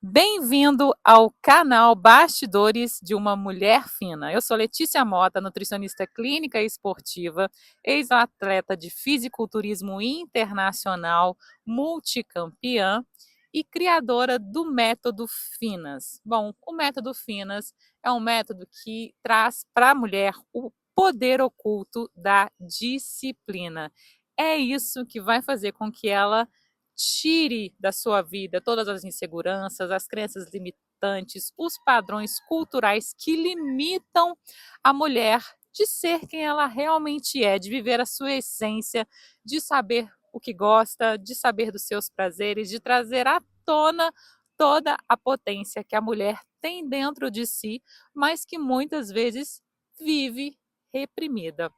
Bem-vindo ao canal Bastidores de uma Mulher Fina. Eu sou Letícia Mota, nutricionista clínica e esportiva, ex-atleta de fisiculturismo internacional, multicampeã e criadora do método Finas. Bom, o método Finas é um método que traz para a mulher o poder oculto da disciplina. É isso que vai fazer com que ela tire da sua vida todas as inseguranças, as crenças limitantes, os padrões culturais que limitam a mulher de ser quem ela realmente é, de viver a sua essência, de saber o que gosta, de saber dos seus prazeres, de trazer à tona toda a potência que a mulher tem dentro de si, mas que muitas vezes vive reprimida.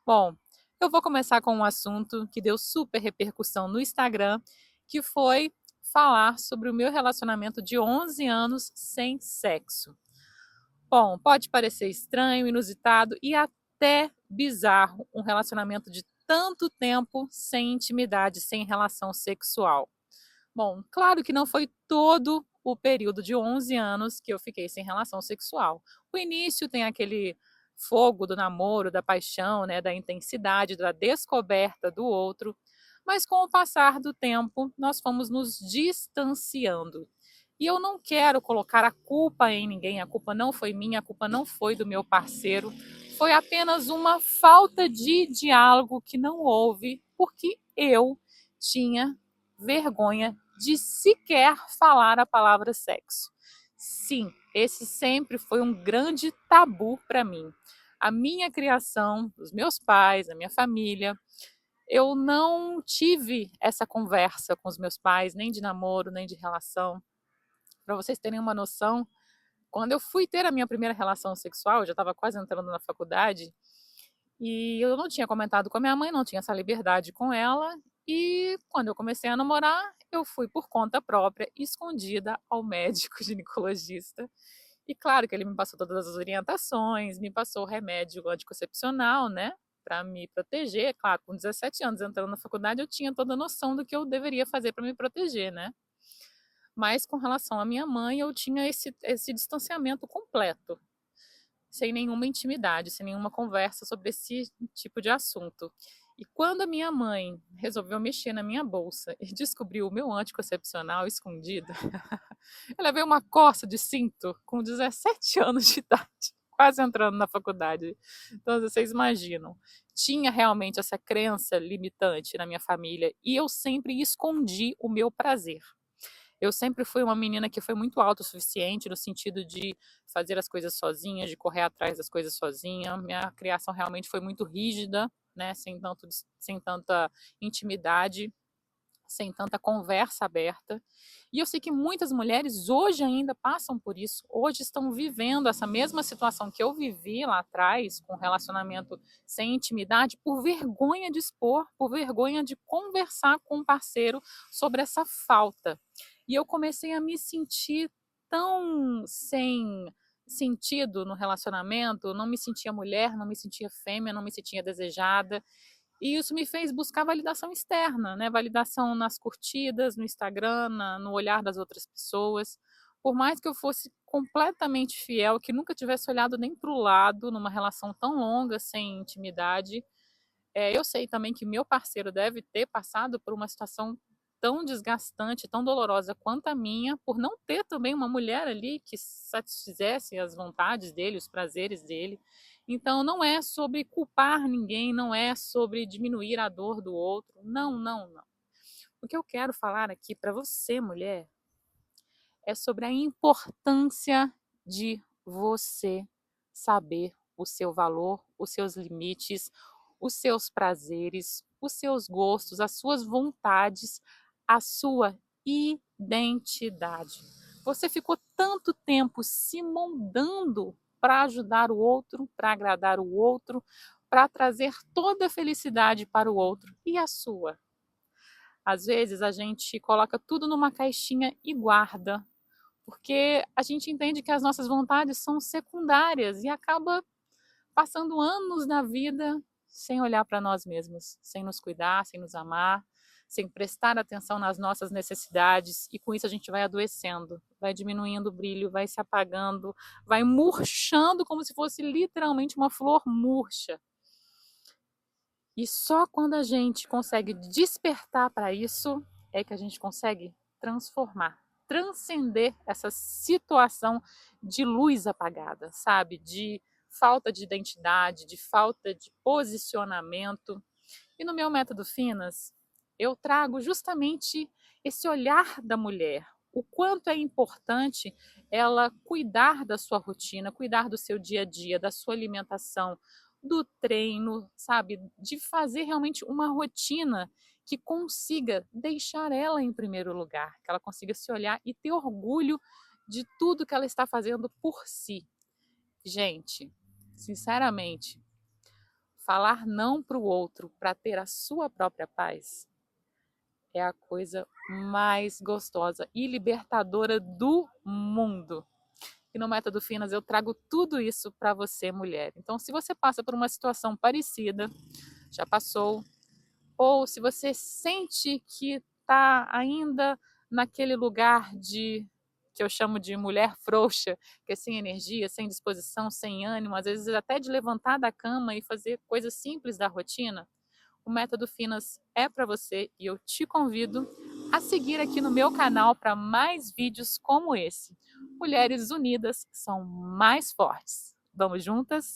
Bom, eu vou começar com um assunto que deu super repercussão no Instagram, que foi falar sobre o meu relacionamento de 11 anos sem sexo. Bom, pode parecer estranho, inusitado e até bizarro um relacionamento de tanto tempo sem intimidade, sem relação sexual. Bom, claro que não foi todo o período de 11 anos que eu fiquei sem relação sexual. O início tem aquele fogo do namoro, da paixão, né, da intensidade, da descoberta do outro, mas com o passar do tempo, nós fomos nos distanciando. E eu não quero colocar a culpa em ninguém, a culpa não foi minha, a culpa não foi do meu parceiro, foi apenas uma falta de diálogo que não houve, porque eu tinha vergonha de sequer falar a palavra sexo. Sim, esse sempre foi um grande tabu para mim. A minha criação, os meus pais, a minha família, eu não tive essa conversa com os meus pais, nem de namoro, nem de relação. Para vocês terem uma noção, quando eu fui ter a minha primeira relação sexual, eu já estava quase entrando na faculdade, e eu não tinha comentado com a minha mãe, não tinha essa liberdade com ela. E quando eu comecei a namorar, eu fui por conta própria, escondida ao médico ginecologista. E claro que ele me passou todas as orientações, me passou o remédio anticoncepcional, né? Para me proteger. Claro, com 17 anos entrando na faculdade, eu tinha toda a noção do que eu deveria fazer para me proteger, né? Mas com relação à minha mãe, eu tinha esse distanciamento completo, sem nenhuma intimidade, sem nenhuma conversa sobre esse tipo de assunto. E quando a minha mãe resolveu mexer na minha bolsa e descobriu o meu anticoncepcional escondido, eu levei uma coça de cinto com 17 anos de idade, quase entrando na faculdade. Então, vocês imaginam, tinha realmente essa crença limitante na minha família e eu sempre escondi o meu prazer. Eu sempre fui uma menina que foi muito autossuficiente no sentido de fazer as coisas sozinha, de correr atrás das coisas sozinha. Minha criação realmente foi muito rígida, né, sem tanta intimidade, sem tanta conversa aberta. E eu sei que muitas mulheres hoje ainda passam por isso, hoje estão vivendo essa mesma situação que eu vivi lá atrás, com relacionamento sem intimidade, por vergonha de expor, por vergonha de conversar com um parceiro sobre essa falta. E eu comecei a me sentir tão sem sentido no relacionamento, não me sentia mulher, não me sentia fêmea, não me sentia desejada. E isso me fez buscar validação externa, né? Validação nas curtidas, no Instagram, no olhar das outras pessoas. Por mais que eu fosse completamente fiel, que nunca tivesse olhado nem para o lado numa relação tão longa, sem intimidade, eu sei também que meu parceiro deve ter passado por uma situação tão desgastante, tão dolorosa quanto a minha, por não ter também uma mulher ali que satisfizesse as vontades dele, os prazeres dele. Então, não é sobre culpar ninguém, não é sobre diminuir a dor do outro. Não, não, não. O que eu quero falar aqui para você, mulher, é sobre a importância de você saber o seu valor, os seus limites, os seus prazeres, os seus gostos, as suas vontades, a sua identidade. Você ficou tanto tempo se moldando para ajudar o outro, para agradar o outro, para trazer toda a felicidade para o outro. E a sua? Às vezes a gente coloca tudo numa caixinha e guarda, porque a gente entende que as nossas vontades são secundárias e acaba passando anos da vida sem olhar para nós mesmos, sem nos cuidar, sem nos amar, sem prestar atenção nas nossas necessidades, e com isso a gente vai adoecendo. vai diminuindo o brilho, vai se apagando, vai murchando como se fosse literalmente uma flor murcha. E só quando a gente consegue despertar para isso é que a gente consegue transformar, transcender essa situação de luz apagada, sabe? De falta de identidade, de falta de posicionamento. E no meu método Finas, eu trago justamente esse olhar da mulher, o quanto é importante ela cuidar da sua rotina, cuidar do seu dia a dia, da sua alimentação, do treino, sabe? De fazer realmente uma rotina que consiga deixar ela em primeiro lugar, que ela consiga se olhar e ter orgulho de tudo que ela está fazendo por si. Gente, sinceramente, falar não para o outro para ter a sua própria paz é a coisa mais gostosa e libertadora do mundo. E no Método Finas eu trago tudo isso para você, mulher. Então, se você passa por uma situação parecida, já passou, ou se você sente que está ainda naquele lugar de que eu chamo de mulher frouxa, que é sem energia, sem disposição, sem ânimo, às vezes até de levantar da cama e fazer coisas simples da rotina, o Método Finas é para você e eu te convido a seguir aqui no meu canal para mais vídeos como esse. Mulheres unidas são mais fortes. Vamos juntas?